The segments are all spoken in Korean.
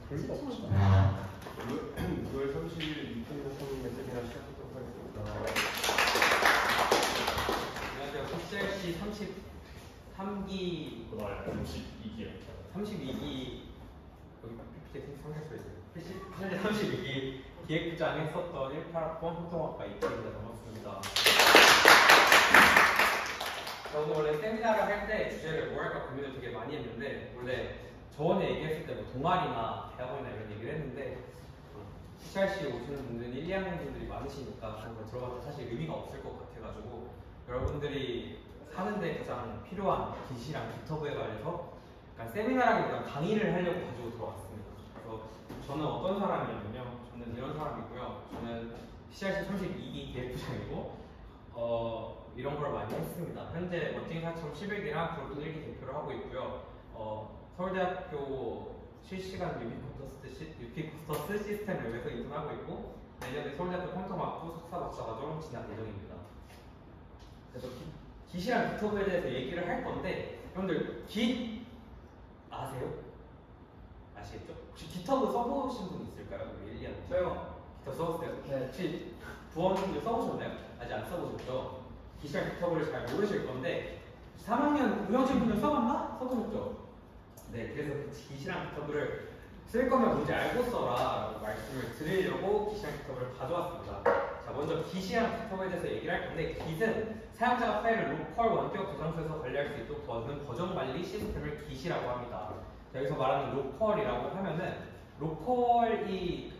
별로 없죠. 6월 30일 미팅 선생님 메시지나 시작하도록 하겠습니다. 안녕하세요. PCRC 33기 32기요. 32기 여기 PPT 상세서 있어요. PCRC 32기 기획부장에 썼던 18학번 소통학과 이태입니다. 반갑습니다. 저 오늘 원래 세미나를 할 때 주제를 뭐 할까 고민을 되게 많이 했는데 원래 저번에 얘기했을 때 뭐 동아리나 대학원이나 이런 얘기를 했는데 PCRC 오시는 분들은 1, 2학년 분들이 많으시니까 그런 거 들어가도 사실 의미가 없을 것 같아가지고 여러분들이 사는데 가장 필요한 깃이랑 깃허브에 관해서 약간 세미나라기보다 강의를 하려고 가지고 들어왔습니다. 그래서 저는 어떤 사람이냐면요. 저는 이런 사람이고요. 저는 PCRC 32기 기획부장이고 이런 걸 많이 했습니다. 현재 멋진사처럼 11기랑 그룹 1기 대표를 하고 있고요. 서울대학교 실시간 유피커스터스 시스템 랩에서 인턴하고 있고 내년에 서울대학교 컴퓨터학부 석사박사과정 진학 예정입니다. 그래서 깃이랑 깃허브에 대해서 얘기를 할 건데 여러분들 깃 아세요? 아시겠죠? 혹시 깃허브 써보신 분 있을까요? 우리 1, 2학년 저요. 깃허브 써보세요? 네. 혹시 부원분들 써보셨나요? 아직 안 써보셨죠? 깃이랑 깃허브를 잘 모르실 건데 3학년 우영진 분들 써봤나? 써보셨죠? 네, 그래서 깃이랑 깃허브를 쓸 거면 뭔지 알고 써라 라고 말씀을 드리려고 깃이랑 깃허브를 가져왔습니다. 자, 먼저 깃이랑 깃허브에 대해서 얘기를 할 건데 깃은 사용자가 파일을 로컬 원격 저장소에서 관리할 수 있도록 도와주는 버전관리 시스템을 깃이라고 합니다. 자, 여기서 말하는 로컬이라고 하면은 로컬이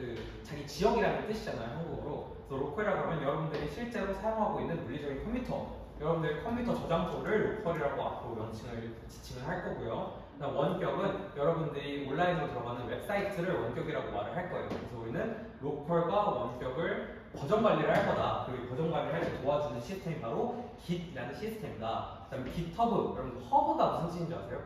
자기 지역이라는 뜻이잖아요, 한국어로. 그래서 로컬이라고 하면 여러분들이 실제로 사용하고 있는 물리적인 컴퓨터, 여러분들의 컴퓨터 저장소를 로컬이라고 앞으로 지칭을 할 거고요. 그다음 원격은 여러분들이 온라인으로 들어가는 웹사이트를 원격이라고 말을 할 거예요. 그래서 우리는 로컬과 원격을 버전 관리를 할 거다. 그리고 버전 관리를 할 때 도와주는 시스템이 바로 깃이라는 시스템이다. 그다음에 깃허브, 여러분 허브가 무슨 뜻인지 아세요?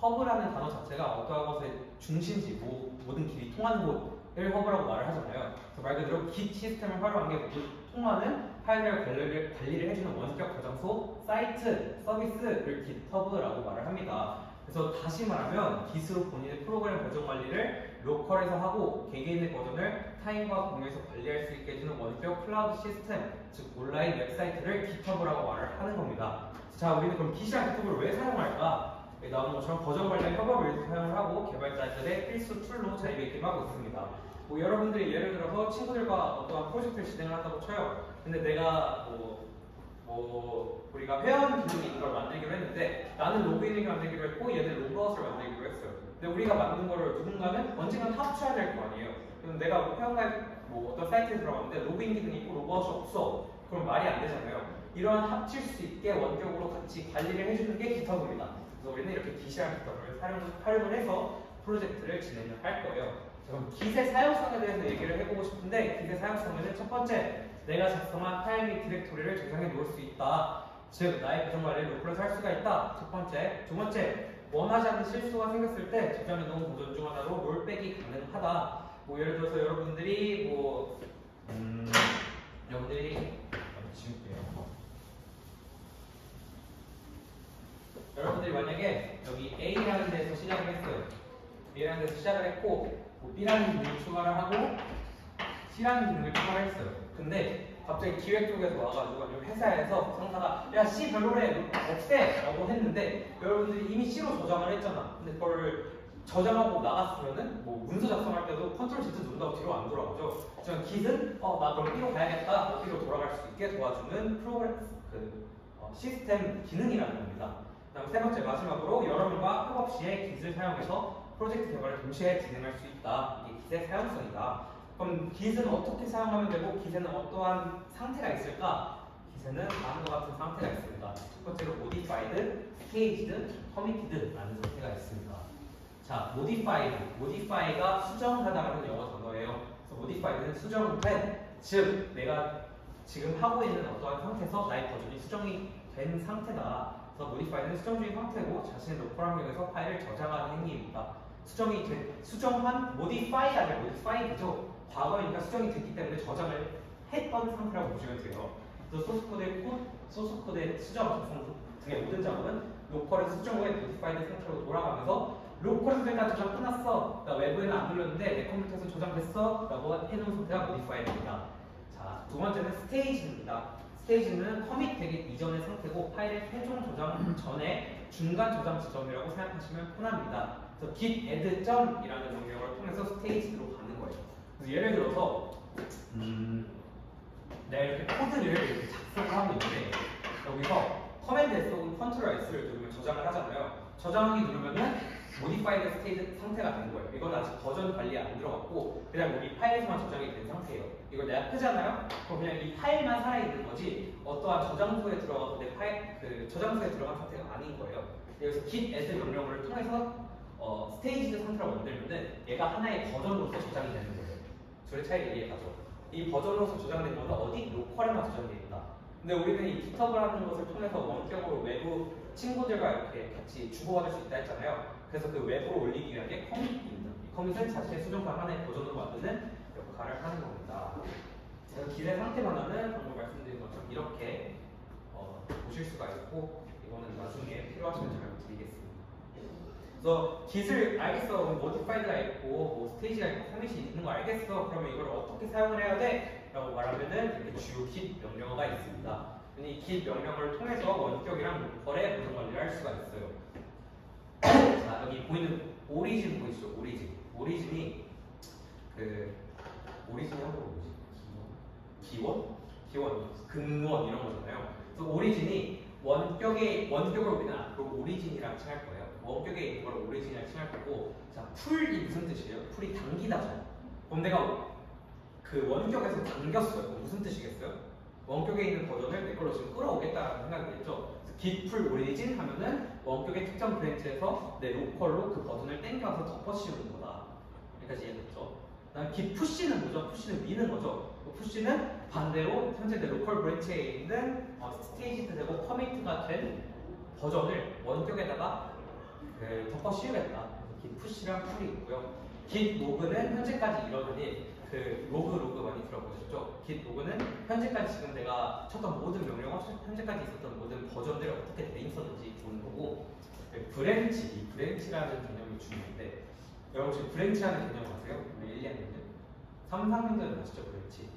허브라는 단어 자체가 어떠한 것의 중심지, 모든 길이 통하는 곳을 허브라고 말을 하잖아요. 그래서 말 그대로 깃 시스템을 활용한 게 통하는 파일을 관리를 해주는 원격 저장소, 사이트, 서비스를 깃허브라고 말을 합니다. 그래서 다시 말하면 깃으로 본인의 프로그램 버전 관리를 로컬에서 하고 개개인의 버전을 타인과 공유해서 관리할 수 있게 해주는 원격 클라우드 시스템, 즉 온라인 웹사이트를 깃허브라고 말을 하는 겁니다. 자, 우리는 그럼 깃이랑 깃허브를 왜 사용할까? 여기 나오는 것처럼 버전 관리 협업을 위해서 사용을 하고 개발자들의 필수 툴로 자리에 있기도 있습니다. 뭐 여러분들이 예를 들어서 친구들과 어떠한 프로젝트를 진행을 한다고 쳐요. 근데 내가 우리가 회원 기능이 있는 걸 만들기로 했는데 나는 로그인을 만들기로 했고 얘는 로그아웃을 만들기로 했어요. 근데 우리가 만든 거를 누군가는 언젠간 합쳐야 될 거 아니에요. 그럼 내가 회원가입 어떤 사이트에 들어갔는데 로그인 기능이 있고 로그아웃이 없어. 그럼 말이 안 되잖아요. 이러한 합칠 수 있게 원격으로 같이 관리를 해주는 게 깃허브입니다. 그래서 우리는 이렇게 깃이랑 깃허브를 활용을 해서 프로젝트를 진행을 할 거예요. 그럼 깃의 사용성에 대해서 얘기를 해보고 싶은데 깃의 사용성에는 첫 번째, 내가 작성한 파일 및 디렉토리를 저장해 놓을 수 있다. 즉 나의 버전 관리를 로컬에서 할 수가 있다. 첫 번째. 두 번째, 원하지 않는 실수가 생겼을 때 저장해 놓은 버전 중 하나로 롤백이 가능하다. 뭐 예를 들어서 여러분들이 여러분들이 만약에 여기 A라는 데서 시작을 했어요. A라는 데서 시작을 했고 B라는 기능을 추가를 하고 C라는 기능을 추가를 했어요. 근데 갑자기 기획 쪽에서 와가지고 아니면 회사에서 상사가 야 C 별로래 없애 라고 했는데 여러분들이 이미 C로 저장을 했잖아. 근데 그걸 저장하고 나갔으면은 문서 작성할 때도 컨트롤 Z 누른다고 뒤로 안 돌아가죠. 하지만 깃은 나 그럼 B로 가야겠다. B로 돌아갈 수 있게 도와주는 프로그램 시스템 기능이라는 겁니다. 그다음 세 번째 마지막으로 여러분과 협업 시에 깃을 사용해서 프로젝트 개발을 동시에 진행할 수 있다. 이게 깃의 사용성이다. 그럼 깃은 어떻게 사용하면 되고 깃에는 어떠한 상태가 있을까? 깃에는 다음과 같은 상태가 있습니다. 첫 번째로 modified, staged, committed라는 상태가 있습니다. 자, modify가 수정하다라는 영어 단어예요. 그래서 modified는 수정된, 즉 내가 지금 하고 있는 어떠한 상태에서 나의 버전이 수정이 된 상태다. 그래서 modify는 수정 중인 상태고 자신의 로컬 환경에서 파일을 저장하는 행위입니다. 수정한 modify가 아니라 modified죠. 과거이니까 수정이 됐기 때문에 저장을 했던 상태라고 보시면 돼요. 그래서 소스코드의 수정, 작성 등의 모든 작업은 로컬에서 수정 후에 modified 상태로 돌아가면서 로컬에서 일단 저장 끝났어. 나 외부에는 안 눌렀는데 내 컴퓨터에서 저장됐어. 라고 해놓은 상태가 모디파이드입니다. 자, 두 번째는 스테이지입니다. 스테이지는 커밋되기 이전의 상태고 파일의 최종 저장 전에 중간 저장 지점이라고 생각하시면 편합니다. 그래서 git add 점이라는 명령어를 통해서 스테이지로 가는 거예요. 그래서 예를 들어서 내가 이렇게 코드를 이렇게 작성을 하고 있는데 여기서 커맨드 S 혹은 컨트롤 S를 누르면 저장을 하잖아요. 저장하기 누르면은 모디파이드 스테이트 상태가 된 거예요. 이건 아직 버전 관리에 안 들어갔고 그냥 여기 파일에서만 저장이 된 상태예요. 이걸 내가 끄잖아요. 그럼 그냥 이 파일만 살아 있는 거지 어떠한 저장소에 들어가서 내 파일 그 저장소에 들어간 상태가 아닌 거예요. 여기서 git add 명령어를 통해서 스테이지 상태로 만들면은 얘가 하나의 버전으로서 저장이 되는 거예요. 둘의 차이를 이해가죠. 이 버전으로서 저장된 거는 어디? 로컬에만 저장되어 있다. 근데 우리는 이 깃허브를 하는 것을 통해서 원격으로 외부 친구들과 이렇게 같이 주고받을 수 있다 했잖아요. 그래서 그 외부로 올리기 위한 게 커밋입니다. 이 커밋은 자신의 수정판 하나의 버전으로 만드는 역할을 하는 겁니다. 그래서 길의 상태 변화는 방금 말씀드린 것처럼 이렇게 보실 수가 있고 이거는 나중에 필요하시면 잘 드리겠습니다. 그래서 git을 알겠어. 모디파이드가 있고 뭐 스테이지가 있고 커밋이 있는 거 알겠어. 그러면 이걸 어떻게 사용을 해야 돼? 라고 말하면은 이렇게 주요 git 명령어가 있습니다. 이 git 명령어를 통해서 원격이랑 로컬의 버전 관리를 할 수가 있어요. 자, 여기 보이는 오리진 보이시죠? 오리진이 오리진이 한국어 뭐지? 기원? 근원 이런 거잖아요. 그래서 오리진이 원격을 우리는 앞으로 오리진이라고 칭할 거예요. 원격에 있는 걸 오리진이라고 칭할 거고, 자, 풀이 무슨 뜻이에요? 풀이 당기다죠. 그럼 내가 그 원격에서 당겼어요. 그럼 무슨 뜻이겠어요? 원격에 있는 버전을 내 걸로 지금 끌어오겠다라는 생각이겠죠. git 풀 오리진 하면은 원격의 특정 브랜치에서 내 로컬로 그 버전을 땡겨와서 덮어씌우는 거다. 여기까지 이해됐죠? 그다음 git 푸시는 뭐죠? 푸시는 미는 거죠. 푸시는 반대로 현재 내 로컬 브랜치에 있는 스테이지드 되고 커미트가 된 버전을 원격에다가 덮어 씌우겠다. git 푸시랑 풀이 있고요. git 로그는 현재까지 이뤄낸 그 로그 많이 들어보셨죠? git 로그는 현재까지 지금 내가 쳤던 모든 명령어, 현재까지 있었던 모든 버전들을 어떻게 돼 있었는지 보는 거고, 브랜치, 브랜치라는 개념이 중요한데 여러분 지금 브랜치라는 개념 아세요? 우리 1, 2학년들? 3, 4학년들은 아시죠? 브랜치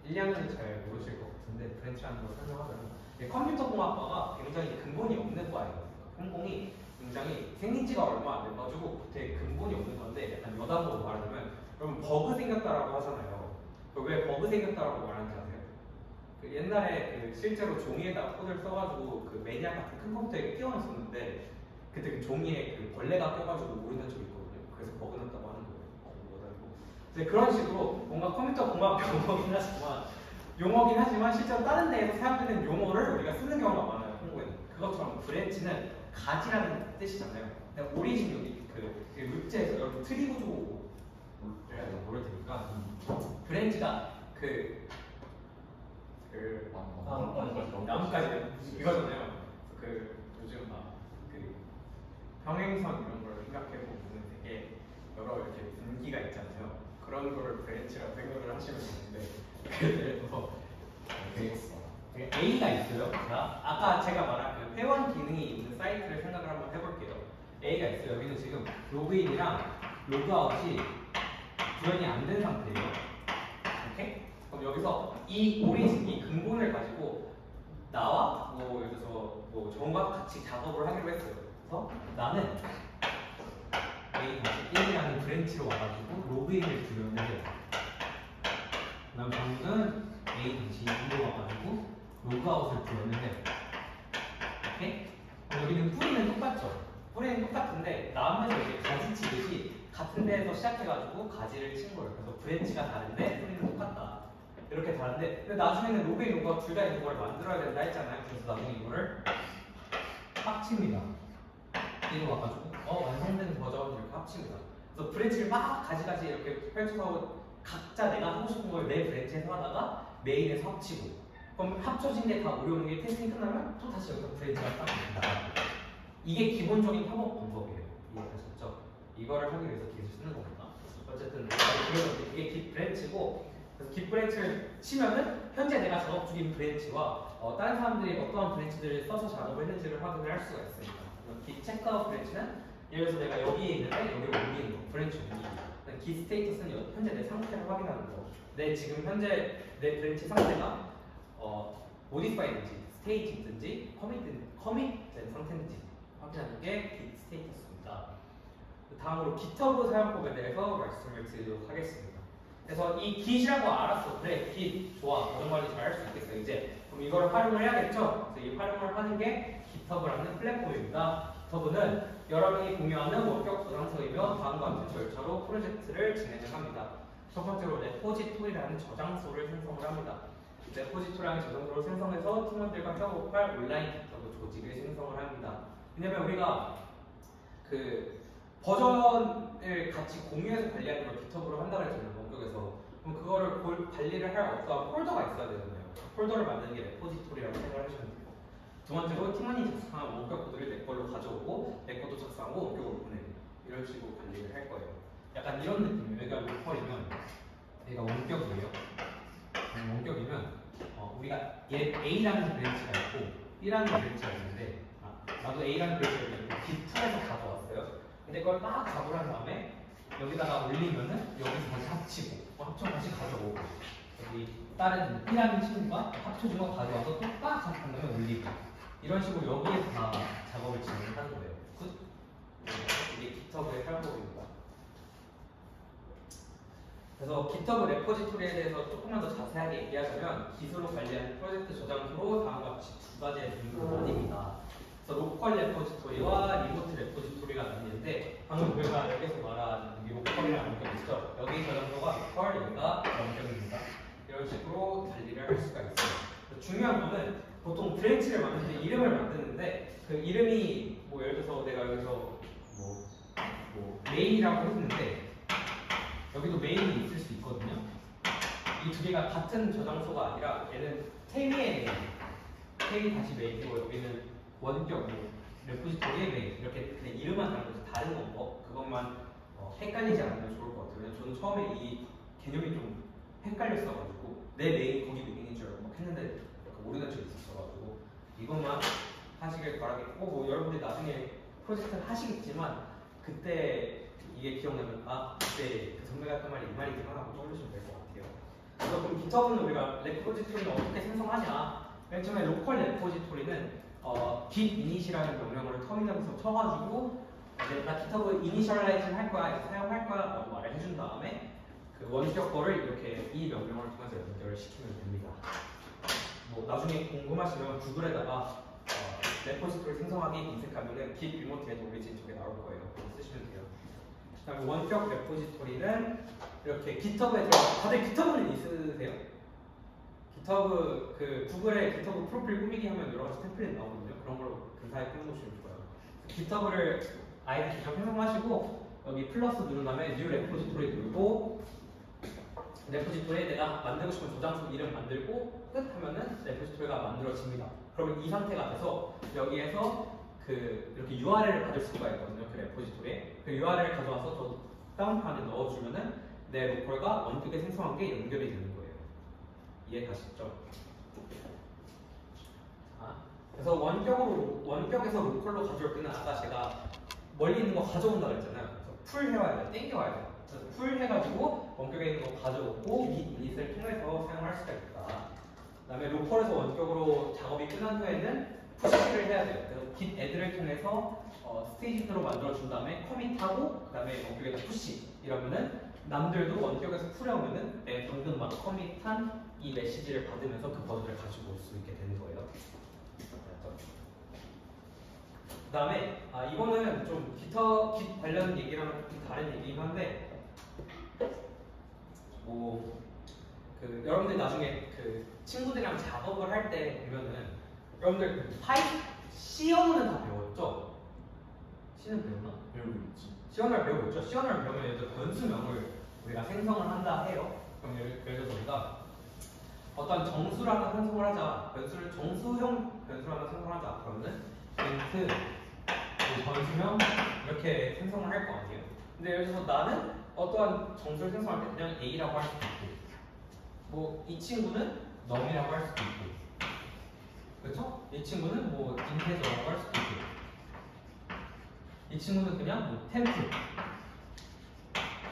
1, 2학년은 잘 모르실 것 같은데 브랜치라는 걸 설명하자면 컴퓨터 공학과가 굉장히 근본이 없는 과예요. 전공이 굉장히 생긴 지가 얼마 안 돼가지고 되게 근본이 없는 건데 약간 여담으로 말하자면 여러분 버그 생겼다라고 하잖아요. 왜 버그 생겼다라고 말하는지 아세요? 그 옛날에 그 실제로 종이에다가 코드를 써가지고 그 매니악 같은 큰 컴퓨터에 끼워놨었는데 그때 그 종이에 그 벌레가 껴가지고 오르는 적이 있거든요. 그래서 버그 났다고 하는 거예요. 여담이고. 그런 식으로 뭔가 컴퓨터 공학 용어긴 하지만 실제로 다른 데에서 사용되는 용어를 우리가 쓰는 경우가 많아요. 홍보에는. 그것처럼 브랜치는 가지라는 뜻이잖아요. 오리진 여기 그 웹제에서 여러분 트리 구조를 모를 테니까 브랜치가 나뭇가지 이거잖아요. 요즘 평행선 이런 걸 생각해 보면 되게 여러 이렇게 분기가 있잖아요. 그런 거를 브랜치라고 생각을 하시면 되는데 예를 들어서 A가 있어요. 자, 아까 제가 말한 그 회원 기능이 있는 사이트를 생각을 한번 해볼게요. A가 있어요. 여기는 지금 로그인이랑 로그아웃이 구현이 안 된 상태예요. 오케이? 그럼 여기서 이 오리진, 이 근본을 가지고 나와 예를 들어서 정과 같이 작업을 하기로 했어요. 그래서 나는 A-1이라는 브랜치로 와가지고 로그인을 구현을 해요. 그다음 정은 A-2로 와가지고 로그아웃을 구현을 해요. 오케이? 여기는 뿌리는 똑같죠? 뿌리는 똑같은데 나무에서 이렇게 가지 치듯이 같은 데에서 시작해가지고 가지를 친 거예요. 그래서 브랜치가 다른데 뿌리는 똑같다. 이렇게 다른데 근데 나중에는 로그인 로그아웃 둘 다 있는 걸 만들어야 된다 했잖아요. 그래서 나중에 이거를 합칩니다. 이로 와가지고 완성된 버전 이렇게 합칩니다. 그래서 브랜치를 막 가지가지 이렇게 펼쳐서 각자 내가 하고 싶은 걸 내 브랜치에서 하다가 메인에서 합치고 그럼 합쳐진 게 다 오려오는 게 테스팅이 끝나면 또 다시 여기서 브랜치가 딱 나가고 이게 기본적인 협업 방법이에요. 이해하셨죠? 이거를 하기 위해서 깃을 쓰는 겁니다. 어쨌든 그래서 이게 깃 브랜치고 그래서 깃 브랜치를 치면은 현재 내가 작업 중인 브랜치와 다른 사람들이 어떠한 브랜치들을 써서 작업을 했는지를 확인을 할 수가 있습니다. 깃 체크아웃 브랜치는 예를 들어서 내가 여기에 있는데 여기로 옮기는 거, 브랜치 옮기기. 기 스테이터스는 현재 내 상태를 확인하는 거. 내 지금 현재 내 브랜치 상태가 모디파이든지 스테이지든지 커밋된 상태인지 확인하는 게 깃 스테이터스입니다. 다음으로 GitHub 사용법에 대해서 말씀을 드리도록 하겠습니다. 그래서 이 Git이라고 알았어. 그래, Git 좋아. 버전 관리 잘 할 수 있겠어. 이제 그럼 이거를 활용을 해야겠죠. 그래서 이 활용을 하는 게 GitHub라는 플랫폼입니다. GitHub는 여러분이 공유하는 원격 저장소이며 다음과 같은 절차로 프로젝트를 진행을 합니다. 첫 번째로 레포지토리라는 저장소를 생성을 합니다. 레포지토리라는 저장소를 생성해서 팀원들과 협업할 온라인 GitHub 조직을 생성을 합니다. 왜냐면 우리가 그 버전을 같이 공유해서 관리하는 걸 GitHub로 한다고 했잖아요. 원격에서. 그럼 그거를 관리를 할 어떠한 폴더가 있어야 되잖아요. 폴더를 만드는 게 레포지토리라고 생각을 하시면 돼요. 두 번째로 팀원이 작성한 원격 코드를 내 걸로 가져오고 내 것도 작성하고 원격으로 보내고 이런 식으로 관리를 할 거예요. 약간 이런 느낌이에요. 여기가 로컬이면 얘가 원격이에요. 원격이면 우리가 A라는 브랜치가 있고 B라는 브랜치가 있는데 나도 A라는 브랜치를 Git에서 가져왔어요. 근데 그걸 막 작업을 한 다음에 여기다가 올리면은 여기서 다시 합치고 합쳐 다시 가져오고 여기 다른 B라는 친구가 합쳐준 거 가져와서 또 딱 작업한 다음에 올리고 이런 식으로 여기에서 다 작업을 진행하는 거예요. 이게 GitHub의 사용법입니다. 그래서 GitHub 레포지토리에 대해서 조금만 더 자세하게 얘기하자면 기술로 관리하는 프로젝트 저장소로 다음과 같이 두 가지의 종류로 나뉩니다. 그래서 로컬 레포지토리와 리모트 레포지토리가 나뉘는데 방금 우리가 여기서 말한 이 로컬이라는 원격이죠. 여기 저장소가 로컬, 여기가 원격입니다. 이런 식으로 관리를 할 수가 있어요. 중요한 거는 보통 브랜치를 만들 때 이름을 만드는데 그 이름이 뭐 예를 들어서 내가 여기서 뭐 메인이라고 했는데 여기도 메인이 있을 수 있거든요. 이 두 개가 같은 저장소가 아니라 얘는 테미의 메인, 테미 다시 메인이고 여기는 원격 레포지토리의 메인 이렇게 그냥 이름만 다른 거 그것만 헷갈리지 않으면 좋을 것 같아요. 저는 처음에 이 개념이 좀 헷갈렸어가지고 내 메인 거기 메인인 줄 알고 막 했는데 모르는 적이 있었어가지고 이것만 하시길 바라겠고 뭐 여러분들이 나중에 프로젝트를 하시겠지만 그때 이게 기억나면 그때 그 선배가 했던 말이 이 말이구나 하고 떠올리시면 될 것 같아요. 그래서 그럼 GitHub는 우리가 레포지토리는 어떻게 생성하냐? 맨 처음에 로컬 레포지토리는 git init이라는 명령어를 터미널에서 쳐가지고 나 GitHub 이니셜라이징 할 거야, 사용할 거야 라고 말을 해준 다음에 그 원격 거를 이렇게 이 명령어를 통해서 연결을 시키면 됩니다. 뭐 나중에 궁금하시면 구글에다가 레포지토리 생성하기 검색하면은 git remote origin 저게 나올 거예요. 쓰시면 돼요. 그다음에 원격 레포지토리는 이렇게 GitHub에 다들 GitHub는 있으세요? GitHub 그 구글에 GitHub 프로필 꾸미기 하면 여러 가지 템플릿 나오거든요. 그런 걸로 근사하게 꾸며놓으시면 좋아요. GitHub를 아이디 계정 생성하시고 여기 플러스 누른 다음에 new 레포지토리 누르고 레포지토리에 내가 만들고 싶은 저장소 이름 만들고 끝 하면은 레포지토리가 만들어집니다. 그러면 이 상태가 돼서 여기에서 이렇게 URL을 받을 수가 있거든요. 그 레포지토리에 그 URL을 가져와서 저 다운판에 넣어주면은 내 로컬과 원격에 생성한 게 연결이 되는 거예요. 이해가시죠? 그래서 원격에서 로컬로 가져올 때는 아까 제가 멀리 있는 거 가져온다고 했잖아요. 그래서 풀 해와야 돼, 땡겨와야 돼. 그래서 풀 해가지고 원격에 있는 거 가져오고 git init을 통해서 사용할 수가 있다. 그 다음에 로컬에서 원격으로 작업이 끝난 후에는 푸시를 해야 돼요. 그래서 git add를 통해서 스테이지로 만들어준 다음에 커밋하고 그 다음에 원격에다 푸시 이러면은 남들도 원격에서 풀려오면은 내 방금 막 커밋한 이 메시지를 받으면서 그 버전을 가지고 올 수 있게 되는 거예요. 그 다음에 이거는 좀 git 관련 얘기랑 좀 다른 얘기긴 한데 여러분들 나중에 친구들이랑 작업을 할 때 보면은 여러분들 C 언어는 다 배웠죠? C는 배웠나? 배우고 있지. C 언어를 배우고 있죠? C 언어를 배우면 예를 들어 변수명을 우리가 생성을 한다 해요. 그럼 예를 들어서 우리가 어떤 정수를 하나 생성을 하자. 변수를 정수형 변수를 하나 생성하자. 그러면은 int 변수명 이렇게 생성을 할 거 아니에요. 근데 예를 들어서 나는 어떠한 정수를 생성할 때 그냥 A라고 할 수도 있고 뭐 이 친구는 num이라고 할 수도 있고 그렇죠? 이 친구는 뭐 인테저라고 할 수도 있고 이 친구는 그냥 뭐 템플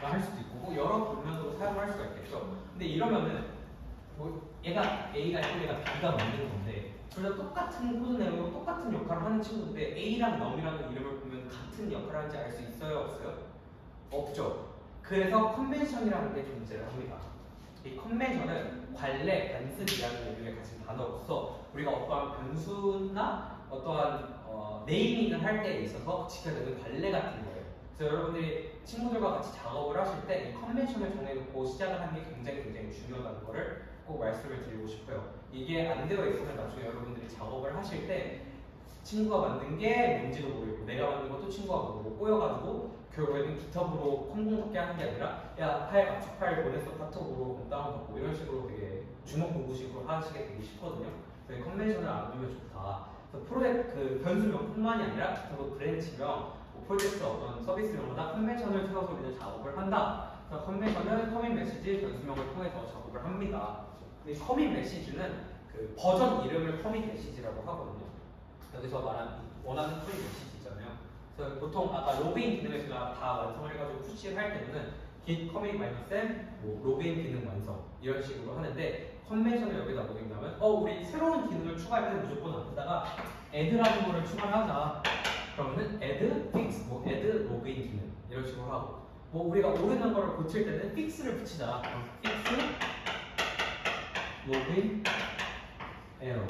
할 수도 있고 뭐 여러 방면으로 사용할 수가 있겠죠. 근데 이러면은 뭐 얘가 A가 있고 얘가 B가 만드는 건데 둘 다 똑같은 코드 내용으로 똑같은 역할을 하는 친구인데 A랑 넘이라는 이름을 보면 같은 역할을 하는지 알 수 있어요? 없어요? 없죠. 그래서 컨벤션이라는 게 존재를 합니다. 이 컨벤션은 관례, 관습이라는 의미를 가진 단어로서 우리가 어떠한 변수나 어떠한 네이밍을 할 때에 있어서 지켜야 되는 관례 같은 거예요. 그래서 여러분들이 친구들과 같이 작업을 하실 때 이 컨벤션을 정해놓고 시작을 하는 게 굉장히 중요하다는 거를 꼭 말씀을 드리고 싶어요. 이게 안 되어 있으면 나중에 여러분들이 작업을 하실 때 친구가 만든 게 뭔지도 모르고 내가 만든 것도 친구가 모르고 꼬여가지고 결국에는 깃허브로 컴공답게 하는 게 아니라 야 파일 압축 파일 보냈어 카톡으로 다운받고 이런 식으로 되게 주먹구구식으로 하시게 되기 쉽거든요. 그래서 컨벤션을 안 두면 좋다. 그래서 프로젝트 그 변수명뿐만이 아니라 깃허브 브랜치명, 뭐 프로젝트 어떤 서비스명마다 컨벤션을 틀어서 우리는 작업을 한다. 그래서 컨벤션은 커밋 메시지 변수명을 통해서 작업을 합니다. 근데 커밋 메시지는 그 버전 이름을 커밋 메시지라고 하거든요. 여기서 말한 원하는 커밋 메시지잖아요. 그래서 보통 아까 로그인 기능을 제가 다 완성을 해가지고 푸시를 할 때는 git commit -m 뭐 로그인 기능 완성 이런 식으로 하는데 컨벤션을 여기다 넣는다면 우리 새로운 기능을 추가할 때는 무조건 앞에다가 add라는 거를 추가하자. 그러면은 add fix 뭐 add 로그인 기능 이런 식으로 하고 뭐 우리가 오류난 거를 고칠 때는 fix를 붙이자. fix 로그인 에러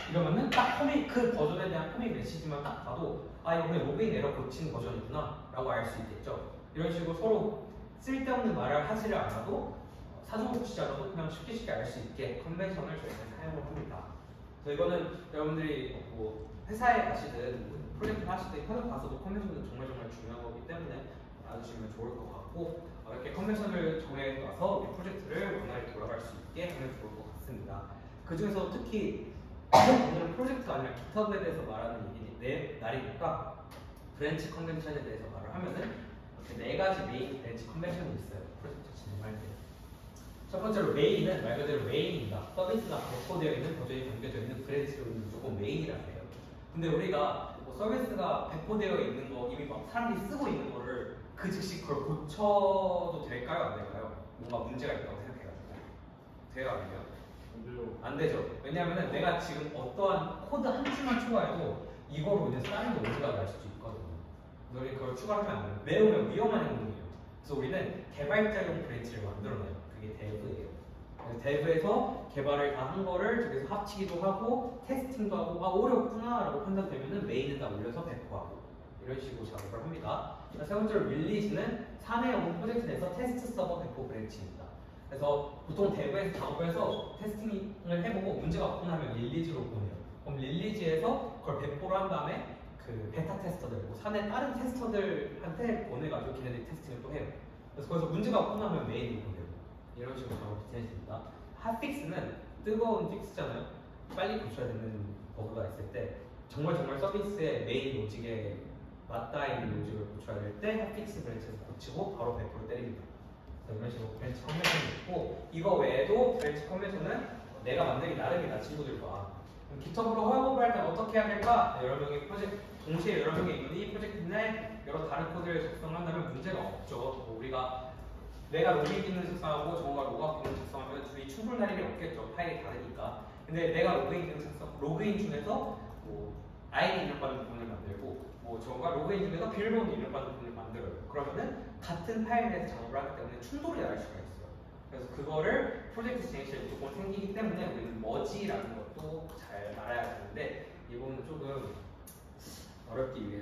이러면은 딱 커밋 그 버전에 대한 커밋 메시지만 딱 봐도 이번에 로그인 에러 고친 버전이구나 라고 알 수 있겠죠. 이런 식으로 서로 쓸데없는 말을 하지를 않아도 사전 고치지 않아도 그냥 쉽게 알 수 있게 컨벤션을 저희는 사용을 합니다. 그래서 이거는 여러분들이 뭐 회사에 가시든 프로젝트를 하시든 현업 가서도 컨벤션은 정말 중요한 거기 때문에 알아두시면 좋을 것 같고 이렇게 컨벤션을 정해놔서 우리 프로젝트를 원활히 돌아갈 수 있게 하면 좋을 것 같습니다. 그 중에서 특히 오늘은 프로젝트가 아니라 깃허브에 대해서 말하는 날이니까 브랜치 컨벤션에 대해서 말을 하면은 이렇게 네 가지 메인 브랜치 컨벤션이 있어요. 프로젝트 진행할 때. 첫 번째로 메인은 말 그대로 메인입니다. 서비스가 배포되어 있는 버전이 담겨져 있는 브랜치를 무조건 메인이라고 해요. 근데 우리가 뭐 서비스가 배포되어 있는 거 이미 막 사람들이 쓰고 있는 거를 그 즉시 그걸 고쳐도 될까요? 안 될까요? 뭔가 문제가 있다고 생각해가지고 돼요? 안 돼요? 안 되죠. 왜냐하면 내가 지금 어떠한 코드 한 줄만 추가해도 이거로 인해서 다른 게 오류가 날 수도 있거든요. 우리 그걸 추가하면 안 돼요. 매우 위험한 행동이에요. 그래서 우리는 개발자용 브랜치를 만들어내요. 그게 데브예요. 데브에서 개발을 다 한 거를 저기서 합치기도 하고 테스팅도 하고 어렵구나 라고 판단되면 메인에다 올려서 배포하고 이런 식으로 작업을 합니다. 세 번째로 릴리즈는 사내용 프로젝트 내에서 테스트 서버 배포 브랜치입니다. 그래서 보통 데브에서 작업해서 테스팅을 해보고 문제가 없구나 하면 릴리즈로 보내요. 그럼 릴리즈에서 그걸 배포를 한 다음에 그 베타 테스터들, 뭐 사내 다른 테스터들한테 보내가지고 걔네들이 테스팅을 또 해요. 그래서 거기서 문제가 없구나 하면 메인으로 보내요. 이런 식으로 작업이 진행됩니다. 핫픽스는 뜨거운 픽스잖아요. 빨리 고쳐야 되는 버그가 있을 때 정말 서비스의 메인 로직에 맞닿아 있는 로직을 고쳐야 될 때 핫픽스 브랜치에서 고치고 바로 배포를 때립니다. 이런 식으로 브랜치 컨벤션이 있고 이거 외에도 브랜치 컨벤션은 내가 만들기 나름이다 친구들과 깃허브로 협업을 할 때 어떻게 해야 될까? 여러 명의 프로젝트 동시에 여러 명의 인원이 이 프로젝트 내 여러 다른 코드를 작성한다면 문제가 없죠. 뭐 우리가 내가 로그인 기능 작성하고 정우가 로그아웃 기능 작성하면 둘이 충돌할 일이 없겠죠. 파일이 다르니까. 근데 내가 로그인 기능 작성, 로그인 중에서 뭐 아이디 입력받는 부분을 만들고 뭐 정우가 로그인 중에서 비밀번호 입력받는 부분을 만들어요. 그러면은 같은 파일 내에서 작업을 하기 때문에 충돌이 날 수가 있어요. 그래서 그거를 프로젝트 진행 시에 무조건 생기기 때문에 우리는 머지라는 것도 잘 알아야 되는데 이 부분은 조금 어렵기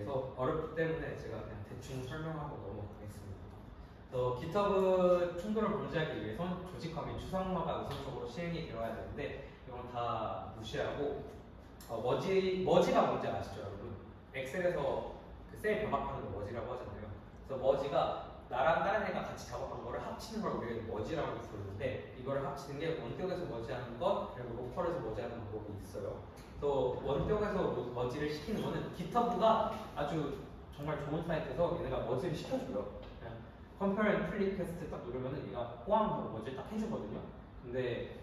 때문에 제가 그냥 대충 설명하고 넘어가겠습니다. 깃허브 충돌을 방지하기 위해선 조직화및 추상화가 우선적으로 시행이 되어야 되는데 이건 다 무시하고 머지가 뭔지 아시죠 여러분? 엑셀에서 그 셀 병합하는 거 머지라고 하잖아요. 그래서 머지가 나랑 다른 애가 같이 작업한 거를 합치는 걸 우리가 머지라고 부르는데 이거를 합치는 게 원격에서 머지하는 것 그리고 로컬에서 머지하는 방법이 있어요. 또 원격에서 머지를 시키는 거는 깃허브가 아주 정말 좋은 사이트에서 얘네가 머지를 시켜줘요. 컴페어 앤 플리 퀘스트 딱 누르면은 얘가 호황 하고 머지를 딱 해주거든요. 근데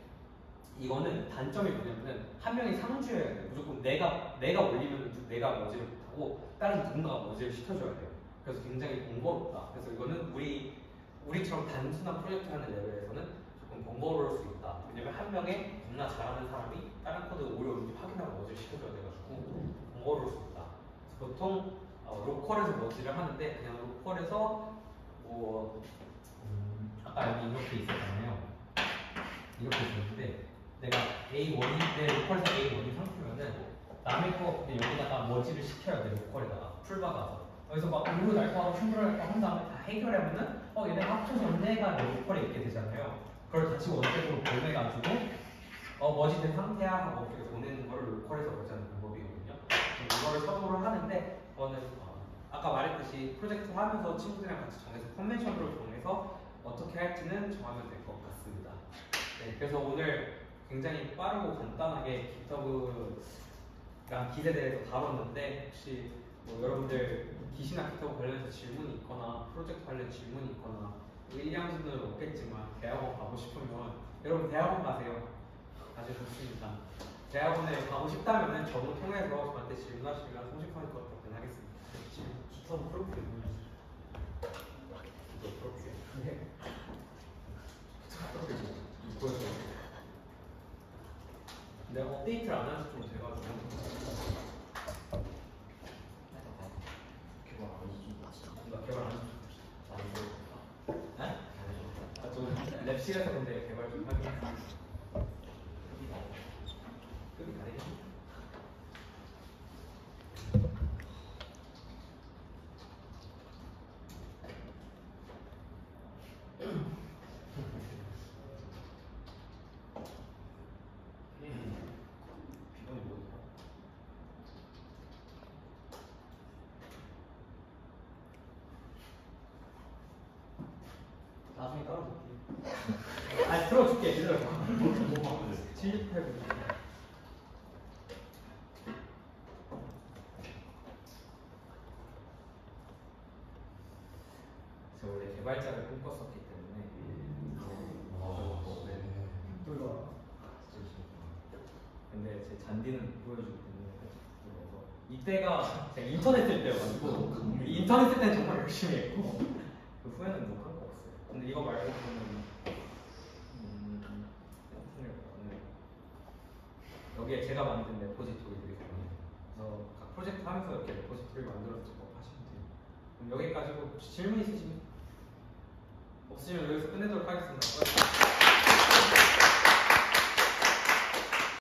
이거는 단점이 뭐냐면은 한 명이 상주해야 돼요. 무조건 내가 올리면 내가 머지를 못하고 다른 누군가가 머지를 시켜줘야 돼요. 그래서 굉장히 번거롭다. 그래서 이거는 우리처럼 단순한 프로젝트 하는 레벨에서는 조금 번거로울 수 있다. 왜냐면 한 명의 겁나 잘하는 사람이 다른 코드 오류 없는지 확인하고 머지를 시켜줘야 돼가지고 번거로울 수 있다. 그래서 보통 로컬에서 머지를 하는데 그냥 로컬에서 뭐 아까 여기 이렇게 있었잖아요. 이렇게 있었는데 내가 A1이 내 로컬에서 A1이 상태면은 남의 거 근데 여기다가 머지를 시켜야 돼. 로컬에다가 풀박아서 여기서 막 울고 날거하고 충돌할 거한 다음에 다 해결하면은 얘네가 합쳐서 언제가 내 로컬에 있게 되잖아요. 그걸 다시 원격으로 보내가지고 머지된 상태야 하고 이렇게 보내는 거를 로컬에서 머지하는 방법이거든요. 이거를 서두를 하는데 저는 아까 말했듯이 프로젝트 하면서 친구들이랑 같이 정해서 컨벤션으로 정해서 어떻게 할지는 정하면 될 것 같습니다. 네, 그래서 오늘 굉장히 빠르고 간단하게 깃허브랑 깃에 대해서 다뤘는데 혹시 뭐 여러분들 깃이나 깃허브 관련해서 질문이 있거나 프로젝트 관련 질문이 있거나 1, 2학년은 없겠지만 대학원 가고 싶으면 여러분 대학원 가세요. 아주 좋습니다. 대학원에 가고 싶다면 저도 통해서 저한테 질문하시면 성실하게 답변하겠습니다. 깃허브 프로필이 뭐냐? 프로필. 네. 내가 업데이트를 안 해서 좀 돼가지고 개발 안 해주지. 나 개발 안 해서 안 해줘. 네? 저 랩실에서 근데 개발 좀 하긴 했어. 급이 다르겠지? 비번이 뭐야? 나중에 따로 볼게. 아 들어줄게 기다려봐. 7689 제가 원래 개발자를 꿈꿨었기 때문에 뚫어. 근데 제 잔디는 보여주기 때문에 그래서 이때가 제가 인터넷 쓸 때여가지고 인터넷 쓸 때는 정말 열심히 했고 그 후에는 뭐 한 거 없어요. 근데 이거 말고 저는 여기에 제가 만든 레포지토리들이 있거든요. 그래서 각 프로젝트 하면서 이렇게 레포지토리 만들어서 작업하시면 돼요. 그럼 여기까지고 혹시 질문 있으시면 없으시면 여기서 끝내도록 하겠습니다.